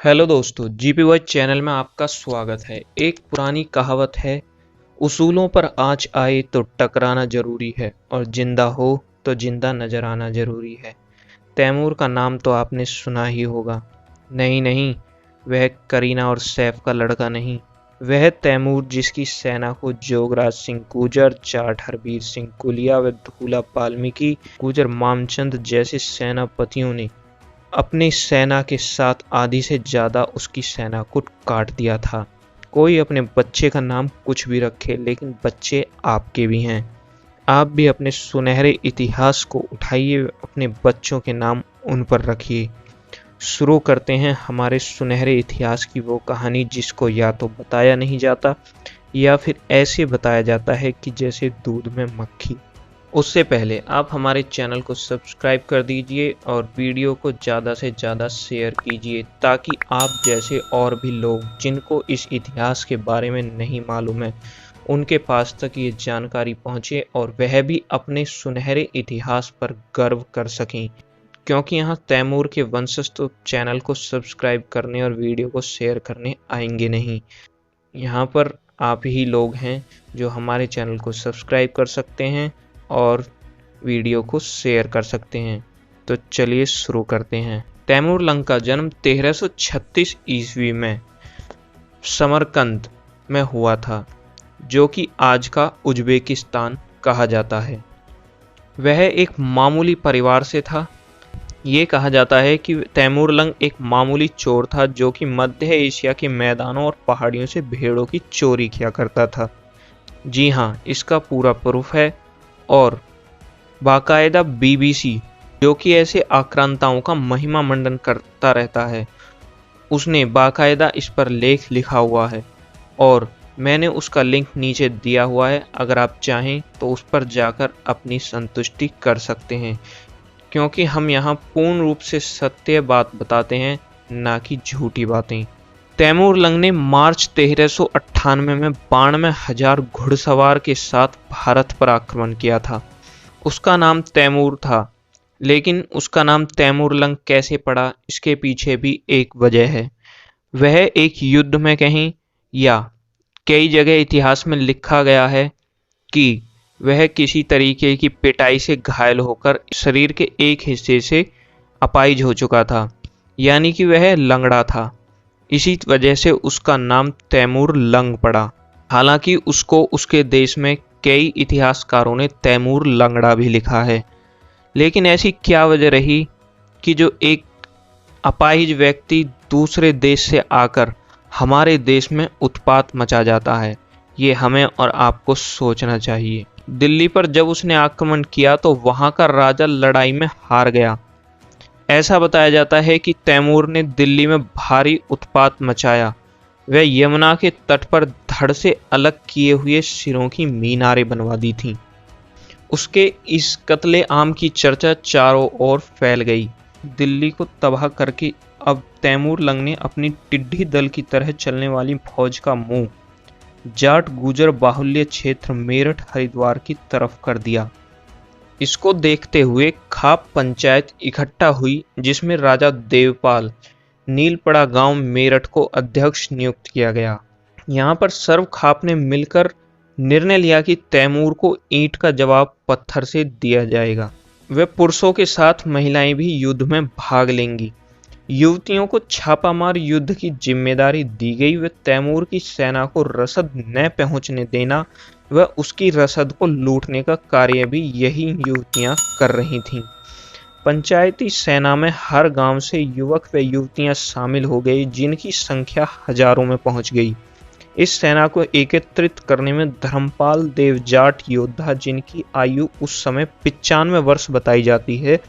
Hello दोस्तों, जीपीवाई channel में आपका स्वागत है। एक पुरानी कहावत है, उसूलों पर आँच आए तो टकराना जरूरी है और जिंदा हो तो जिंदा नजर आना जरूरी है। तैमूर का नाम तो आपने सुना ही होगा। नहीं, वह करीना और सैफ का लड़का नहीं, वह तैमूर जिसकी सेना को जोगराज सिंह गुर्जर, जाट हरबीर सिंह कुलिया व धूला वाल्मीकि गुर्जर मामचंद जैसे सेनापतियों ने अपनी सेना के साथ आधी से ज्यादा उसकी सेना को काट दिया था। कोई अपने बच्चे का नाम कुछ भी रखे, लेकिन बच्चे आपके भी हैं। आप भी अपने सुनहरे इतिहास को उठाइए, अपने बच्चों के नाम उन पर रखिए। शुरू करते हैं हमारे सुनहरे इतिहास की वो कहानी जिसको या तो बताया नहीं जाता या फिर ऐसे बताया जाता है कि जैसे दूध में मक्खी। उससे पहले आप हमारे चैनल को सब्सक्राइब कर दीजिए और वीडियो को ज़्यादा से ज़्यादा शेयर कीजिए ताकि आप जैसे और भी लोग जिनको इस इतिहास के बारे में नहीं मालूम है उनके पास तक ये जानकारी पहुंचे और वह भी अपने सुनहरे इतिहास पर गर्व कर सकें। क्योंकि यहाँ तैमूर के वंशज तो चैनल को सब्सक्राइब करने और वीडियो को शेयर करने आएंगे नहीं। यहाँ पर आप ही लोग हैं जो हमारे चैनल को सब्सक्राइब कर सकते हैं और वीडियो को शेयर कर सकते हैं। तो चलिए शुरू करते हैं। तैमूर लंग का जन्म 1336 ईस्वी में समरकंद में हुआ था, जो कि आज का उज्बेकिस्तान कहा जाता है। वह एक मामूली परिवार से था। ये कहा जाता है कि तैमूर लंग एक मामूली चोर था जो कि मध्य एशिया के मैदानों और पहाड़ियों से भेड़ों की चोरी किया करता था। जी हाँ, इसका पूरा प्रूफ है और बाकायदा बीबीसी, जो कि ऐसे आक्रांताओं का महिमा मंडन करता रहता है, उसने बाकायदा इस पर लेख लिखा हुआ है और मैंने उसका लिंक नीचे दिया हुआ है। अगर आप चाहें तो उस पर जाकर अपनी संतुष्टि कर सकते हैं, क्योंकि हम यहाँ पूर्ण रूप से सत्य बात बताते हैं, ना कि झूठी बातें। तैमूर लंग ने मार्च 1398 में 92,000 घुड़सवार के साथ भारत पर आक्रमण किया था। उसका नाम तैमूर था, लेकिन उसका नाम तैमूर लंग कैसे पड़ा, इसके पीछे भी एक वजह है। वह एक युद्ध में कहीं या कई जगह इतिहास में लिखा गया है कि वह किसी तरीके की पिटाई से घायल होकर शरीर के एक हिस्से से अपाहिज हो चुका था, यानी कि वह लंगड़ा था। इसी वजह से उसका नाम तैमूर लंग पड़ा। हालांकि उसको उसके देश में कई इतिहासकारों ने तैमूर लंगड़ा भी लिखा है। लेकिन ऐसी क्या वजह रही कि जो एक अपाहिज व्यक्ति दूसरे देश से आकर हमारे देश में उत्पात मचा जाता है, ये हमें और आपको सोचना चाहिए। दिल्ली पर जब उसने आक्रमण किया तो वहां का राजा लड़ाई में हार गया। ऐसा बताया जाता है कि तैमूर ने दिल्ली में भारी उत्पात मचाया। वह यमुना के तट पर धड़ से अलग किए हुए सिरों की मीनारें बनवा दी थीं। उसके इस कत्ले आम की चर्चा चारों ओर फैल गई। दिल्ली को तबाह करके अब तैमूर लंग ने अपनी टिड्डी दल की तरह चलने वाली फौज का मुंह जाट गुर्जर बाहुल्य क्षेत्र मेरठ हरिद्वार की तरफ कर दिया। इसको देखते हुए खाप पंचायत इकट्ठा हुई, जिसमें राजा देवपाल नीलपड़ा गांव मेरठ को अध्यक्ष नियुक्त किया गया। यहां पर सर्व खाप ने मिलकर निर्णय लिया कि तैमूर को ईंट का जवाब पत्थर से दिया जाएगा। वे पुरुषों के साथ महिलाएं भी युद्ध में भाग लेंगी। युवतियों को छापामार युद्ध की जिम्मेदारी दी गई। वे तैमूर की सेना को रसद न पहुंचने देना व उसकी रसद को लूटने का कार्य भी यही युवतियां कर रही थीं। पंचायती सेना में हर गांव से युवक व युवतियां शामिल हो गए, जिनकी संख्या हजारों में पहुंच गई। इस सेना को एकत्रित करने में धर्मपाल देव जाट योद्धा, जिनकी आयु उस समय 95 वर्ष बताई जाती है,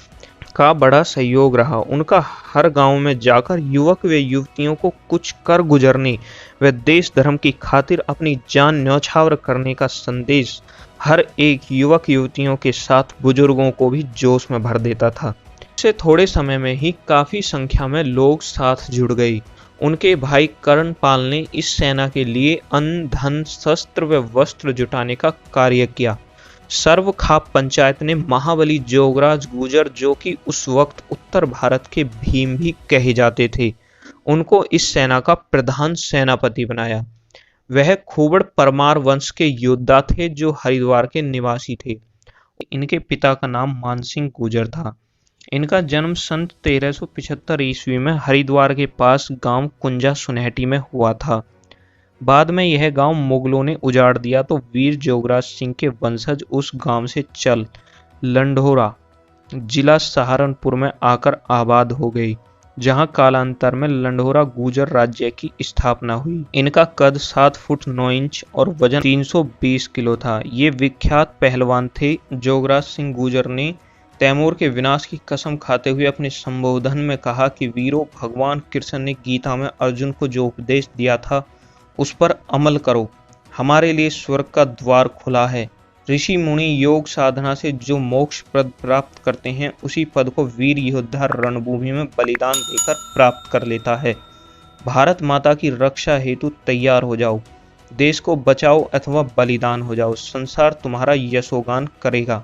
का बड़ा सहयोग रहा। उनका हर गांव में जाकर युवक व युवतियों को कुछ कर गुजरने व देश धर्म की खातिर अपनी जान न्यौछावर करने का संदेश हर एक युवक युवतियों के साथ बुजुर्गों को भी जोश में भर देता था। इससे थोड़े समय में ही काफी संख्या में लोग साथ जुड़ गए। उनके भाई कर्णपाल ने इस सेना के लिए अन्न, धन, शस्त्र व वस्त्र जुटाने का कार्य किया। सर्व खाप पंचायत ने महाबली जोगराज गुर्जर, जो कि उस वक्त उत्तर भारत के भीम भी कहे जाते थे, उनको इस सेना का प्रधान सेनापति बनाया। वह खोबड़ परमार वंश के योद्धा थे जो हरिद्वार के निवासी थे। इनके पिता का नाम मानसिंह गुर्जर था। इनका जन्म सन 1375 ईस्वी में हरिद्वार के पास गांव कुंजा सुनहटी में हुआ था। बाद में यह गांव मुगलों ने उजाड़ दिया तो वीर जोगराज सिंह के वंशज उस गांव से चल लंढोरा जिला सहारनपुर में आकर आबाद हो गई, जहां कालांतर में लंढोरा गुर्जर राज्य की स्थापना हुई। इनका कद 7 फुट 9 इंच और वजन 320 किलो था। ये विख्यात पहलवान थे। जोगराज सिंह गुर्जर ने तैमूर के विनाश की कसम खाते हुए अपने संबोधन में कहा कि वीरों, भगवान कृष्ण ने गीता में अर्जुन को जो उपदेश दिया था उस पर अमल करो। हमारे लिए स्वर्ग का द्वार खुला है। ऋषि मुनि योग साधना से जो मोक्ष पद प्राप्त करते हैं उसी पद को वीर योद्धा रणभूमि में बलिदान देकर प्राप्त कर लेता है। भारत माता की रक्षा हेतु तैयार हो जाओ। देश को बचाओ अथवा बलिदान हो जाओ। संसार तुम्हारा यशोगान करेगा।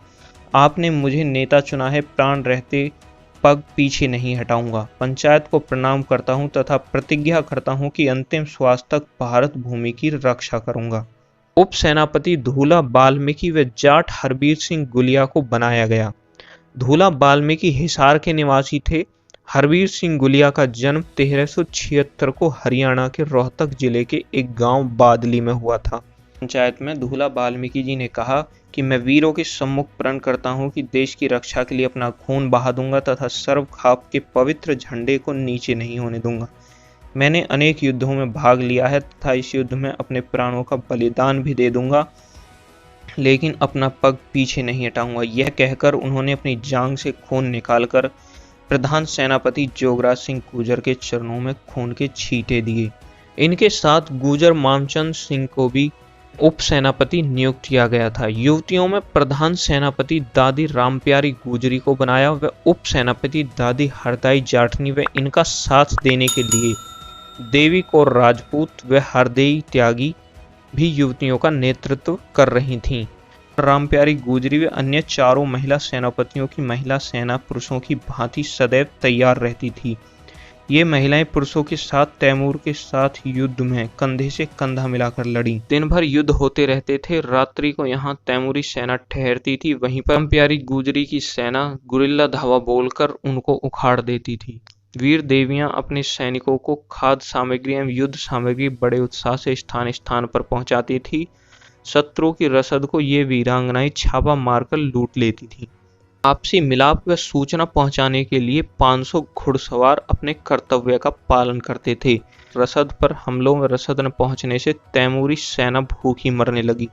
आपने मुझे नेता चुना है। प्राण रहते पग पीछे नहीं हटाऊंगा। पंचायत को प्रणाम करता हूं तथा प्रतिज्ञा करता हूं कि अंतिम श्वास तक भारत भूमि की रक्षा करूंगा। उप सेनापति धूला वाल्मीकि व जाट हरबीर सिंह गुलिया को बनाया गया। धूला वाल्मीकि हिसार के निवासी थे। हरबीर सिंह गुलिया का जन्म 1376 को हरियाणा के रोहतक जिले के एक गांव बादली में हुआ था। पंचायत में धूला वाल्मीकि जी ने कहा कि मैं वीरों के सम्मुख प्रण करता हूं कि देश की रक्षा के लिए अपना खून बहा दूंगा तथा सर्व खाप के पवित्र झंडे को नीचे नहीं होने दूंगा। मैंने अनेक युद्धों में भाग लिया है तथा इस युद्ध में अपने प्राणों का बलिदान भी दे दूंगा, लेकिन अपना पग पीछे नहीं हटाऊंगा। यह कहकर उन्होंने अपनी जांग से खून निकालकर प्रधान सेनापति जोगराज सिंह गुर्जर के चरणों में खून के छींटे दिए। इनके साथ गुर्जर मामचंद सिंह को भी उप सेनापति नियुक्त किया गया था। युवतियों में प्रधान सेनापति दादी रामप्यारी गुजरी को बनाया व उप सेनापति दादी हरदाई जाटनी व इनका साथ देने के लिए देवी कौर राजपूत व हरदेई त्यागी भी युवतियों का नेतृत्व कर रही थीं। रामप्यारी गुजरी व अन्य चारों महिला सेनापतियों की महिला सेना पुरुषों की भांति सदैव तैयार रहती थी। ये महिलाएं पुरुषों के साथ तैमूर के साथ युद्ध में कंधे से कंधा मिलाकर लड़ी। दिन भर युद्ध होते रहते थे। रात्रि को यहाँ तैमूरी सेना ठहरती थी। वहीं पर रामप्यारी गुजरी की सेना गुरिल्ला धावा बोलकर उनको उखाड़ देती थी। वीर देवियां अपने सैनिकों को खाद्य सामग्री एवं युद्ध सामग्री बड़े उत्साह से स्थान स्थान पर पहुंचाती थी। शत्रु की रसद को ये वीरांगनाएं छापा मारकर लूट लेती थी। आपसी मिलाप व सूचना पहुंचाने के लिए 500 घुड़सवार अपने कर्तव्य का पालन करते थे। रसद पर हमलों में रसद न पहुंचने से तैमूरी सेना भूखी मरने लगी।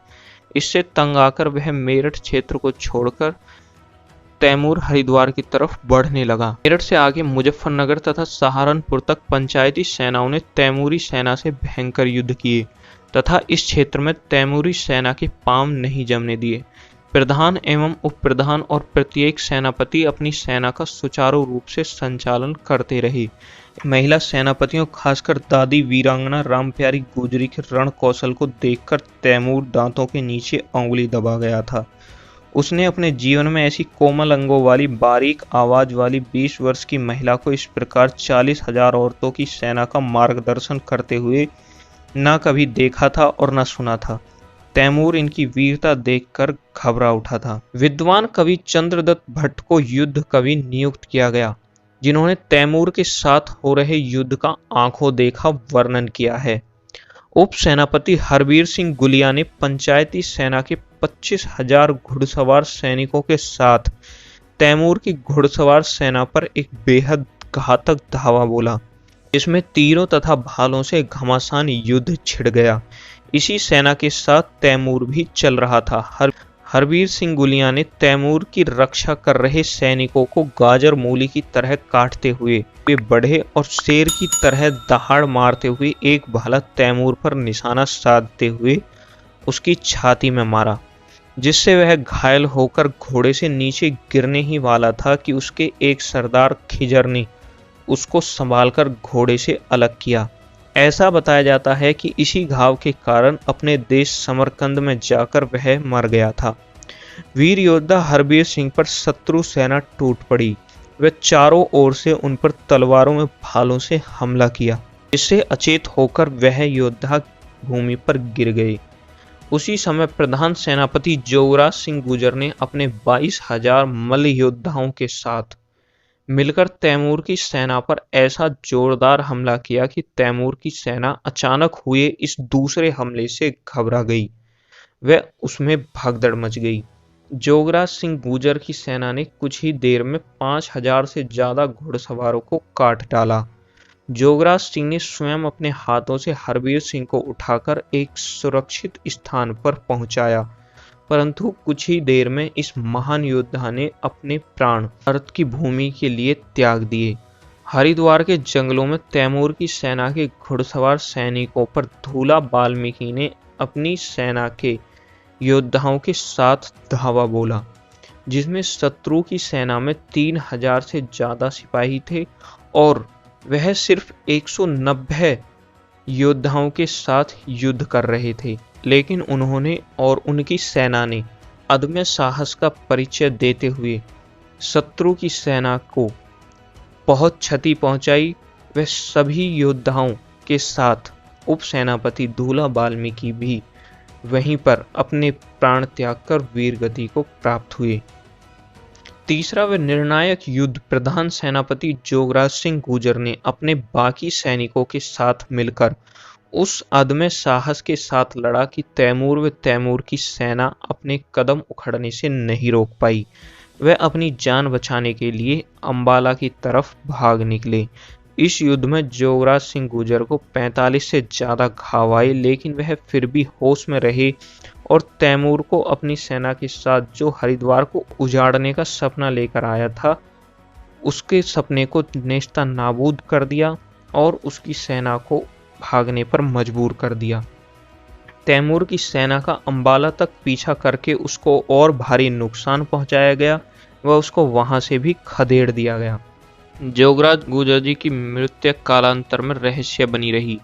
इससे तंग आकर वह मेरठ क्षेत्र को छोड़कर तैमूर हरिद्वार की तरफ बढ़ने लगा। मेरठ से आगे मुजफ्फरनगर तथा सहारनपुर तक पंचायती सेनाओं ने तैमूरी सेना से भयंकर युद्ध किए तथा इस क्षेत्र में तैमूरी सेना के पांव नहीं जमने दिए। प्रधान एवं उप प्रधान और प्रत्येक सेनापति अपनी सेना का सुचारू रूप से संचालन करते रहे। महिला सेनापतियों खासकर दादी वीरांगना रामप्यारी गुजरी के रण कौशल को देखकर तैमूर दांतों के नीचे उंगली दबा गया था। उसने अपने जीवन में ऐसी कोमल अंगों वाली बारीक आवाज वाली 20 वर्ष की महिला को इस प्रकार 40,000 औरतों की सेना का मार्गदर्शन करते हुए न कभी देखा था और न सुना था। तैमूर इनकी वीरता देखकर घबरा उठा था। विद्वान कवि चंद्रदत्त भट्ट को युद्ध कवि नियुक्त किया गया, जिन्होंने तैमूर के साथ हो रहे युद्ध का आंखों देखा वर्णन किया है। उप सेनापति हरबीर सिंह गुलिया ने पंचायती सेना के 25,000 घुड़सवार सैनिकों के साथ तैमूर की घुड़सवार सेना पर एक बेहद घातक धावा बोला, जिसमें तीरों तथा भालों से घमासान युद्ध छिड़ गया। इसी सेना के साथ तैमूर भी चल रहा था। हरबीर सिंह गुलिया ने तैमूर की रक्षा कर रहे सैनिकों को गाजर मूली की तरह काटते हुए वे बढ़े और शेर की तरह दहाड़ मारते हुए एक भाला तैमूर पर निशाना साधते हुए उसकी छाती में मारा, जिससे वह घायल होकर घोड़े से नीचे गिरने ही वाला था कि उसके एक सरदार खिजर ने उसको संभालकर घोड़े से अलग किया। ऐसा बताया जाता है कि इसी घाव के कारण अपने देश समरकंद में जाकर वह मर गया था। वीर योद्धा हरबीर सिंह पर शत्रु सेना टूट पड़ी। वे चारों ओर से उन पर तलवारों में भालों से हमला किया, जिससे अचेत होकर वह योद्धा भूमि पर गिर गए। उसी समय प्रधान सेनापति जोगराज सिंह गुर्जर ने अपने 22,000 मल्ल योद्धाओं के साथ मिलकर तैमूर की सेना पर ऐसा जोरदार हमला किया कि तैमूर की सेना अचानक हुए इस दूसरे हमले से घबरा गई। वह उसमें भगदड़ मच गई। जोगराज सिंह गुर्जर की सेना ने कुछ ही देर में 5,000 से ज्यादा घुड़सवारों को काट डाला। जोगराज सिंह ने स्वयं अपने हाथों से हरवीर सिंह को उठाकर एक सुरक्षित स्थान पर पहुंचाया, परंतु कुछ ही देर में इस महान योद्धा ने अपने प्राण भारत की भूमि के लिए त्याग दिए। हरिद्वार के जंगलों में तैमूर की सेना के घुड़सवार सैनिकों पर धूला वाल्मीकि ने अपनी सेना के योद्धाओं के साथ धावा बोला, जिसमें शत्रु की सेना में 3,000 से ज्यादा सिपाही थे और वह सिर्फ 190 योद्धाओं के साथ युद्ध कर रहे थे। लेकिन उन्होंने और उनकी सेना ने अदम्य साहस का परिचय देते हुए शत्रु की सेना को बहुत क्षति पहुंचाई। वह सभी योद्धाओं के साथ उप सेनापति धूला वाल्मीकि भी वहीं पर अपने प्राण त्याग कर वीरगति को प्राप्त हुए। तीसरा व निर्णायक युद्ध प्रधान सेनापति जोगराज सिंह गुर्जर ने अपने बाकी सैनिकों के साथ मिलकर उस अदम्य साहस के साथ लड़ा कि तैमूर व तैमूर की सेना अपने कदम उखड़ने से नहीं रोक पाई। वह अपनी जान बचाने के लिए अंबाला की तरफ भाग निकले। इस युद्ध में जोगराज सिंह गुर्जर को 45 से ज्यादा घाव आए, लेकिन वह फिर भी होश में रहे और तैमूर को अपनी सेना के साथ जो हरिद्वार को उजाड़ने का सपना लेकर आया था, उसके सपने को नेस्ता नाबूद कर दिया और उसकी सेना को भागने पर मजबूर कर दिया। तैमूर की सेना का अंबाला तक पीछा करके उसको और भारी नुकसान पहुंचाया गया व उसको वहां से भी खदेड़ दिया गया। जोगराज गुर्जर जी की मृत्यु कालांतर में रहस्य बनी रही,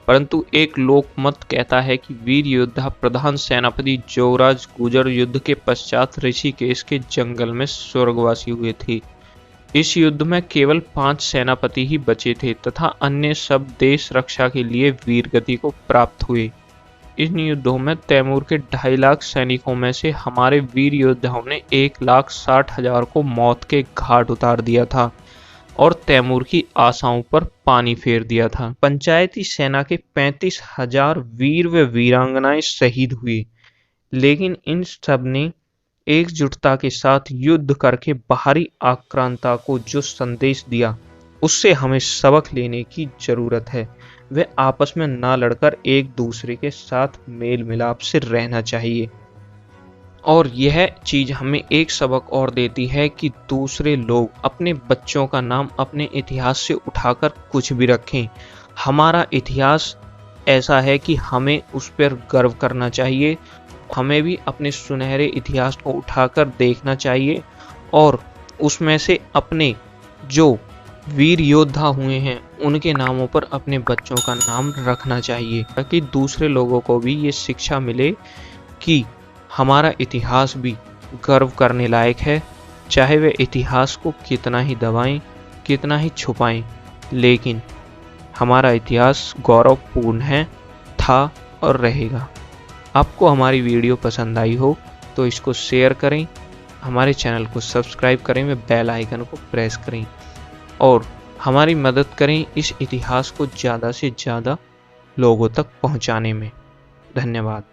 परंतु एक लोकमत कहता है कि वीर योद्धा प्रधान सेनापति जोगराज गुर्जर युद्ध के पश्चात ऋषिकेश के जंगल में स्वर्गवासी हुए थे। इस युद्ध में केवल 5 सेनापति ही बचे थे तथा अन्य सब देश रक्षा के लिए वीरगति को प्राप्त हुए। इन युद्धों में तैमूर के 2.5 लाख सैनिकों में से हमारे वीर योद्धाओं ने 1,60,000 को मौत के घाट उतार दिया था और तैमूर की आशाओं पर पानी फेर दिया था। पंचायती सेना के 35,000 वीर व वीरांगनाएं शहीद हुए, लेकिन इन सब ने एकजुटता के साथ युद्ध करके बाहरी आक्रांता को जो संदेश दिया, उससे हमें सबक लेने की जरूरत है। वे आपस में ना लड़कर एक दूसरे के साथ मेल मिलाप से रहना चाहिए। और यह चीज हमें एक सबक और देती है कि दूसरे लोग अपने बच्चों का नाम अपने इतिहास से उठाकर कुछ भी रखें। हमारा इतिहास ऐसा है कि हमें उस पर गर्व करना चाहिए। हमें भी अपने सुनहरे इतिहास को उठाकर देखना चाहिए और उसमें से अपने जो वीर योद्धा हुए हैं उनके नामों पर अपने बच्चों का नाम रखना चाहिए, ताकि दूसरे लोगों को भी ये शिक्षा मिले कि हमारा इतिहास भी गर्व करने लायक है। चाहे वे इतिहास को कितना ही दबाएं, कितना ही छुपाएं, लेकिन हमारा इतिहास गौरवपूर्ण है, था और रहेगा। आपको हमारी वीडियो पसंद आई हो तो इसको शेयर करें, हमारे चैनल को सब्सक्राइब करें व बेल आइकन को प्रेस करें और हमारी मदद करें इस इतिहास को ज़्यादा से ज़्यादा लोगों तक पहुंचाने में। धन्यवाद।